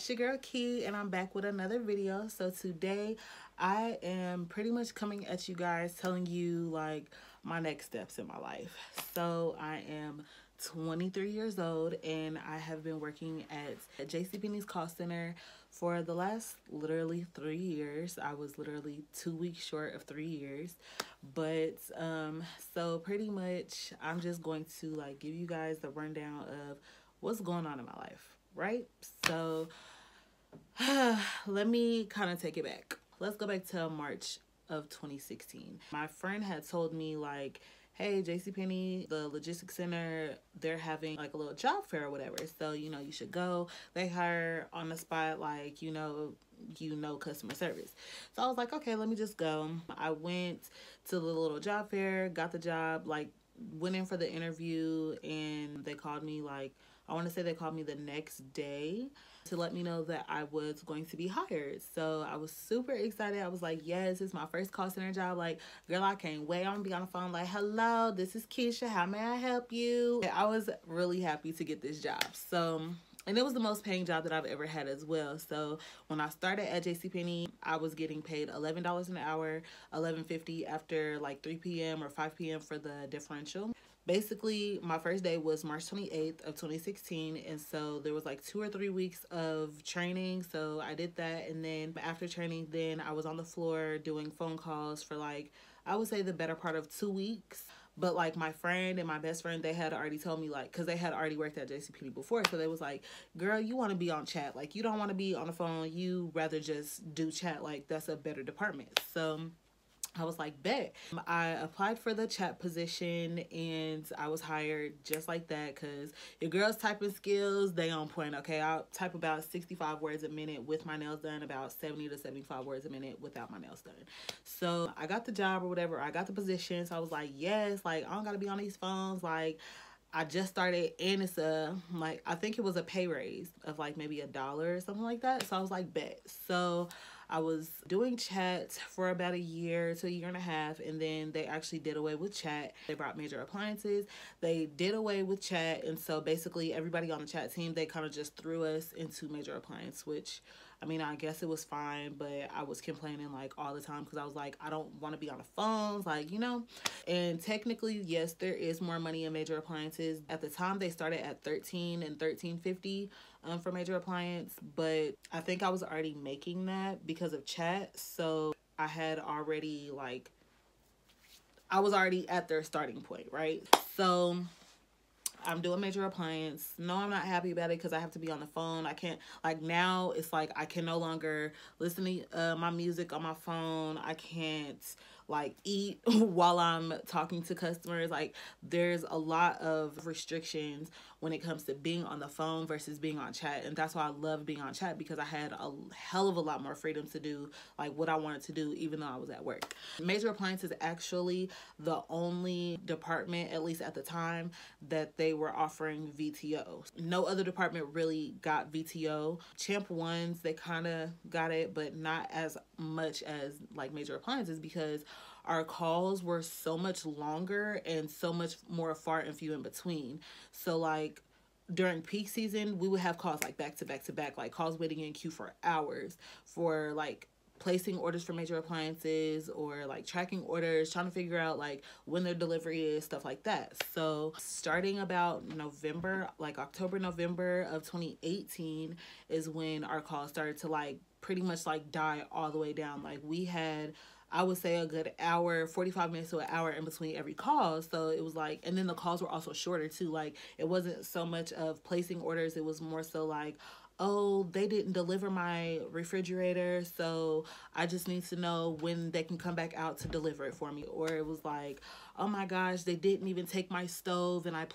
it's your girl Key, and I'm back with another video. So today I am pretty much coming at you guys telling you like my next steps in my life. So I am 23 years old and I have been working at JCPenney's call center for the last literally 3 years. I was literally 2 weeks short of 3 years. But so pretty much I'm just going to like give you guys the rundown of what's going on in my life, right? So let me kind of take it back. Let's go back to March of 2016. My friend had told me like, hey, JCPenney, the logistics center, they're having like a little job fair or whatever. So, you know, you should go. They hire on the spot, like, you know, customer service. So I was like, okay, let me just go. I went to the little job fair, got the job, like went in for the interview, and they called me like, I want to say they called me the next day to let me know that I was going to be hired. So I was super excited. I was like, yes, it's my first call center job. Like, girl, I can't wait. I'm gonna be on the phone like, hello, this is Keisha. How may I help you? I was really happy to get this job. So, and it was the most paying job that I've ever had as well. So when I started at JCPenney, I was getting paid $11 an hour, $11.50 after like 3 p.m. or 5 p.m. for the differential. Basically, my first day was March 28th of 2016, and so there was like 2 or 3 weeks of training, so I did that, and then after training, then I was on the floor doing phone calls for like, I would say the better part of 2 weeks. But like my friend and my best friend, they had already told me like, because they had already worked at JCPenney before, so they was like, girl, you want to be on chat, like you don't want to be on the phone, you rather just do chat, like that's a better department. So I was like, bet. I applied for the chat position and I was hired just like that, because your girl's typing skills, they on point. Okay, I'll type about 65 words a minute with my nails done, about 70 to 75 words a minute without my nails done. So I got the job or whatever, I got the position. So I was like, yes, like I don't gotta be on these phones. Like I just started, and it's like I think it was a pay raise of like maybe $1 or something like that. So I was like, bet. So I was doing chat for about a year to a year and a half, and then they actually did away with chat. They brought Major Appliances. They did away with chat, and so basically everybody on the chat team, they kind of just threw us into Major Appliance, which, I mean, I guess it was fine, but I was complaining like all the time because I was like, I don't want to be on the phones, like, you know. And technically, yes, there is more money in Major Appliances. At the time, they started at $13 and $13.50 for Major Appliance, but I think I was already making that because of chat. So I had already like, I was already at their starting point, right? So I'm doing Major Appliance. No, I'm not happy about it because I have to be on the phone. I can't, like now it's like I can no longer listen to my music on my phone. I can't like eat while I'm talking to customers. Like there's a lot of restrictions when it comes to being on the phone versus being on chat. And that's why I love being on chat, because I had a hell of a lot more freedom to do like what I wanted to do even though I was at work. Major Appliance is actually the only department, at least at the time, that they were offering VTO. No other department really got VTO. Champ Ones, they kind of got it, but not as much as like Major Appliances, because our calls were so much longer and so much more far and few in between. So like during peak season, we would have calls like back to back to back, like calls waiting in queue for hours for like placing orders for Major Appliances, or like tracking orders, trying to figure out like when their delivery is, stuff like that. So starting about November, like October, November of 2018 is when our calls started to like pretty much like die all the way down. Like we had, I would say, a good hour, 45 minutes to an hour in between every call. So it was like, and then the calls were also shorter too. Like it wasn't so much of placing orders. It was more so like, oh, they didn't deliver my refrigerator, so I just need to know when they can come back out to deliver it for me. Or it was like, oh my gosh, they didn't even take my stove, and I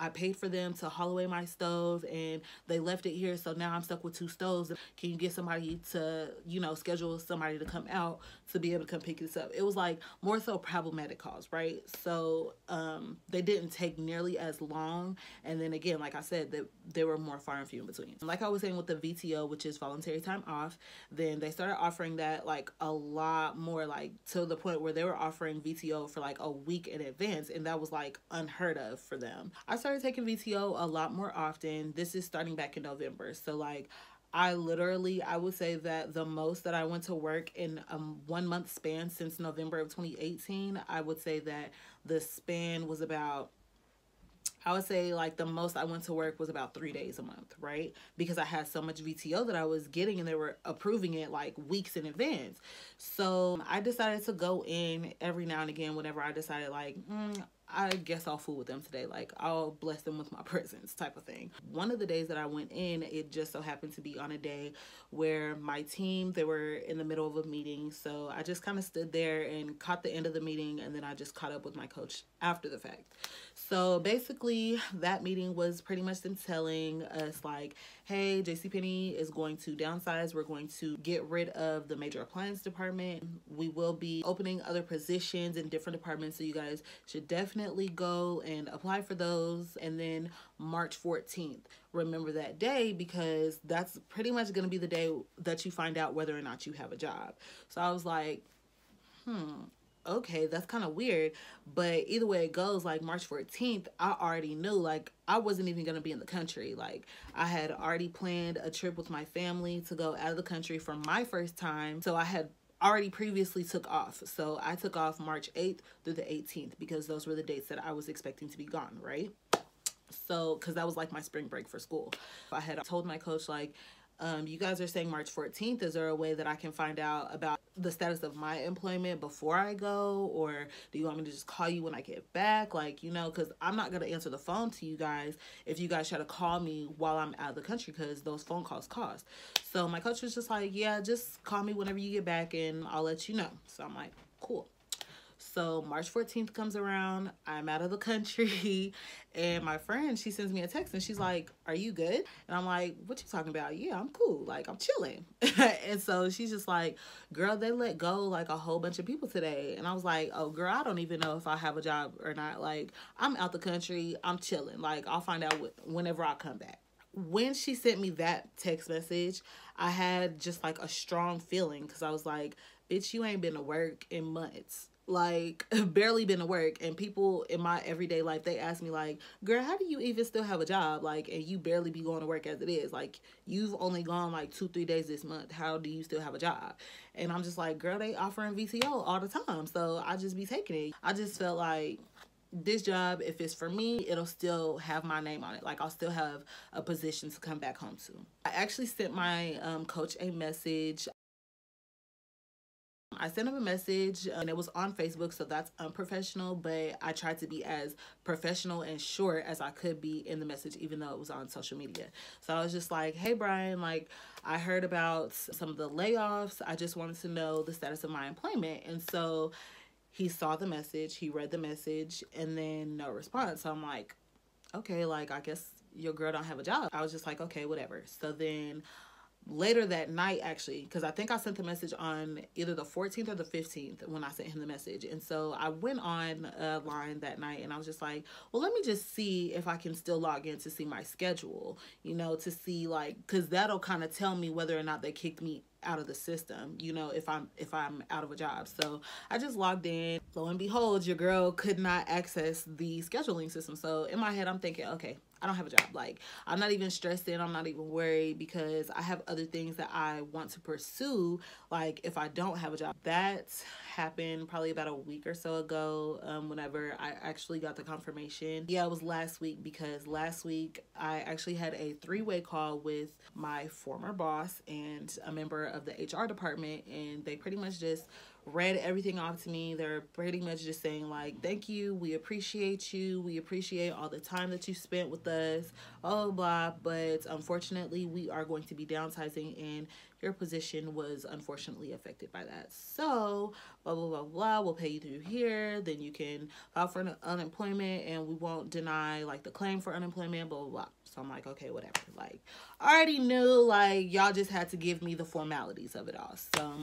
paid for them to haul away my stove, and they left it here, so now I'm stuck with 2 stoves. Can you get somebody to, you know, schedule somebody to come out to be able to come pick this up? It was like more so problematic calls, right? So they didn't take nearly as long. And then again, like I said, that they were more far and few in between. Like I was saying with the VTO, which is voluntary time off, then they started offering that like a lot more, like to the point where they were offering VTO for like a week in advance, and that was like unheard of for them. I started taking VTO a lot more often. This is starting back in November. So like I would say that the most that I went to work in a 1 month span since November of 2018, I would say that the span was about, I would say like the most I went to work was about 3 days a month, right? Because I had so much VTO that I was getting and they were approving it like weeks in advance. So I decided to go in every now and again whenever I decided like, I guess I'll fool with them today. Like, I'll bless them with my presence type of thing. One of the days that I went in, it just so happened to be on a day where my team, they were in the middle of a meeting. So I just kind of stood there and caught the end of the meeting. And then I just caught up with my coach after the fact. So basically, that meeting was pretty much them telling us like, hey, JCPenney is going to downsize. We're going to get rid of the major appliance department. We will be opening other positions in different departments. So you guys should definitely go and apply for those. And then March 14th, remember that day, because that's pretty much going to be the day that you find out whether or not you have a job. So I was like, okay, that's kind of weird. But either way it goes, like March 14th, I already knew like I wasn't even going to be in the country. Like I had already planned a trip with my family to go out of the country for my first time. So I had already previously took off. So I took off March 8th through the 18th because those were the dates that I was expecting to be gone, right? So, because that was like my spring break for school. I had told my coach like, you guys are saying March 14th. Is there a way that I can find out about the status of my employment before I go? Or do you want me to just call you when I get back? Like, you know, because I'm not going to answer the phone to you guys if you guys try to call me while I'm out of the country, because those phone calls cost. So my coach was just like, yeah, just call me whenever you get back and I'll let you know. So I'm like, cool. So March 14th comes around, I'm out of the country, and my friend, she sends me a text and she's like, are you good? And I'm like, what you talking about? Yeah, I'm cool. Like, I'm chilling. And so she's just like, girl, they let go like a whole bunch of people today. And I was like, oh, girl, I don't even know if I have a job or not. Like, I'm out the country. I'm chilling. Like, I'll find out whenever I come back. When she sent me that text message, I had just like a strong feeling because I was like, bitch, you ain't been to work in months. Like barely been to work, and people in my everyday life, they ask me like, girl, how do you even still have a job? Like, and you barely be going to work as it is. Like, you've only gone like 2-3 days this month. How do you still have a job? And I'm just like, girl, they offering VTO all the time, so I just be taking it. I just felt like this job, if it's for me, it'll still have my name on it. Like, I'll still have a position to come back home to. I actually sent my coach a message. I sent him a message and it was on Facebook, so that's unprofessional, but I tried to be as professional and short as I could be in the message, even though it was on social media. So I was just like, hey, Brian, like, I heard about some of the layoffs. I just wanted to know the status of my employment. And so he saw the message, he read the message, and then no response. So I'm like, okay, like, I guess your girl don't have a job. I was just like, okay, whatever. So then later that night, actually, because I think I sent the message on either the 14th or the 15th when I sent him the message. And so I went on a line that night and I was just like, well, let me just see if I can still log in to see my schedule, you know, to see like, because that'll kind of tell me whether or not they kicked me out of the system, you know, if I'm out of a job. So I just logged in. Lo and behold, your girl could not access the scheduling system. So in my head, I'm thinking, okay, I don't have a job. Like, I'm not even stressed in. I'm not even worried because I have other things that I want to pursue. Like, if I don't have a job, that happened probably about a week or so ago. Whenever I actually got the confirmation. Yeah, it was last week, because last week I actually had a 3-way call with my former boss and a member of the HR department, and they pretty much just read everything off to me. They're pretty much just saying like, thank you, we appreciate you, we appreciate all the time that you spent with us, blah, blah, but unfortunately we are going to be downsizing and your position was unfortunately affected by that. So blah, blah, blah, blah, we'll pay you through here, then you can file for unemployment and we won't deny like the claim for unemployment, blah, blah, blah. So I'm like, okay, whatever. Like, I already knew like y'all just had to give me the formalities of it all. So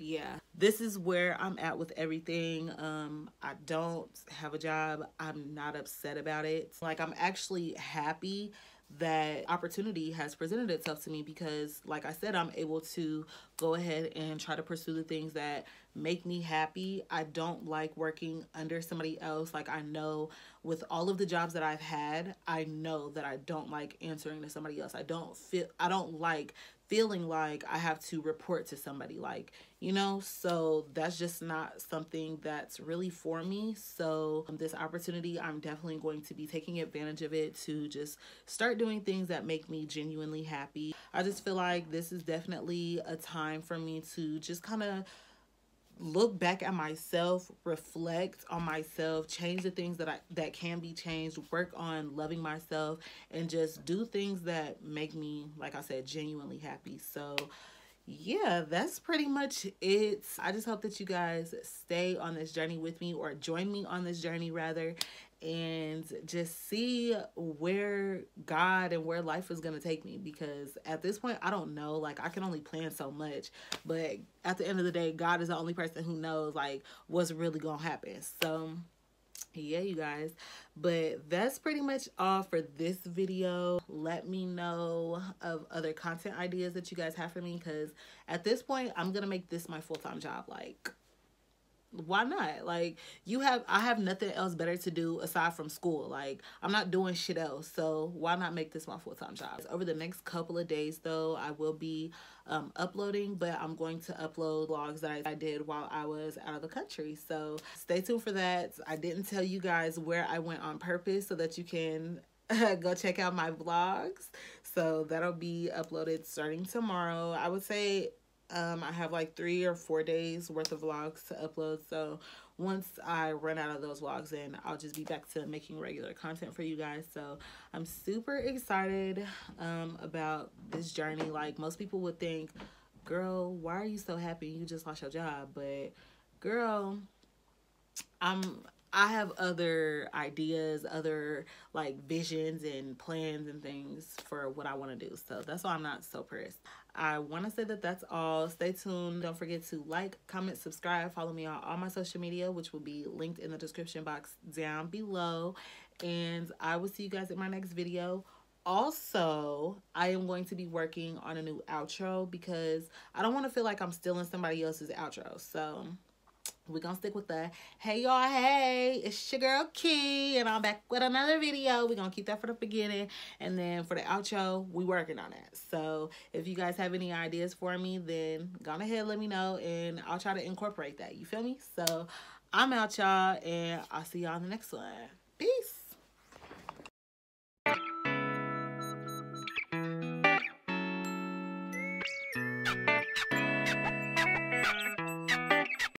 yeah, this is where I'm at with everything. I don't have a job. I'm not upset about it. Like, I'm actually happy that opportunity has presented itself to me, because like I said, I'm able to go ahead and try to pursue the things that make me happy. I don't like working under somebody else. Like, I know with all of the jobs that I've had, I know that I don't like answering to somebody else. I don't like feeling like I have to report to somebody, like, you know, so that's just not something that's really for me. So this opportunity, I'm definitely going to be taking advantage of it to just start doing things that make me genuinely happy. I just feel like this is definitely a time for me to just kind of look back at myself, reflect on myself, change the things that can be changed, work on loving myself, and just do things that make me, like I said, genuinely happy. So yeah, that's pretty much it. I just hope that you guys stay on this journey with me, or join me on this journey rather, and just see where God and where life is going to take me, because at this point I don't know. Like, I can only plan so much, but at the end of the day, God is the only person who knows like what's really going to happen. So yeah, you guys, but that's pretty much all for this video. Let me know of other content ideas that you guys have for me, because at this point I'm gonna make this my full-time job. Like, why not? Like, I have nothing else better to do aside from school. Like, I'm not doing shit else, so why not make this my full-time job? Over the next couple of days though, I will be uploading, but I'm going to upload vlogs that I did while I was out of the country, so stay tuned for that. I didn't tell you guys where I went on purpose, so that you can go check out my vlogs. So that'll be uploaded starting tomorrow. I would say I have like 3 or 4 days worth of vlogs to upload. So once I run out of those vlogs, then I'll just be back to making regular content for you guys. So I'm super excited about this journey. Like, most people would think, girl, why are you so happy you just lost your job? But girl, I have other ideas, other like visions and plans and things for what I want to do. So that's why I'm not so pressed. I want to say that that's all. Stay tuned. Don't forget to like, comment, subscribe, follow me on all my social media, which will be linked in the description box down below. And I will see you guys in my next video. Also, I am going to be working on a new outro, because I don't want to feel like I'm stealing somebody else's outro. So we're gonna stick with the hey y'all, hey, it's your girl Key, and I'm back with another video. We're gonna keep that for the beginning, and then for the outro, we working on that. So if you guys have any ideas for me, then go ahead, let me know, and I'll try to incorporate that. You feel me? So I'm out, y'all, and I'll see y'all in the next one. Peace.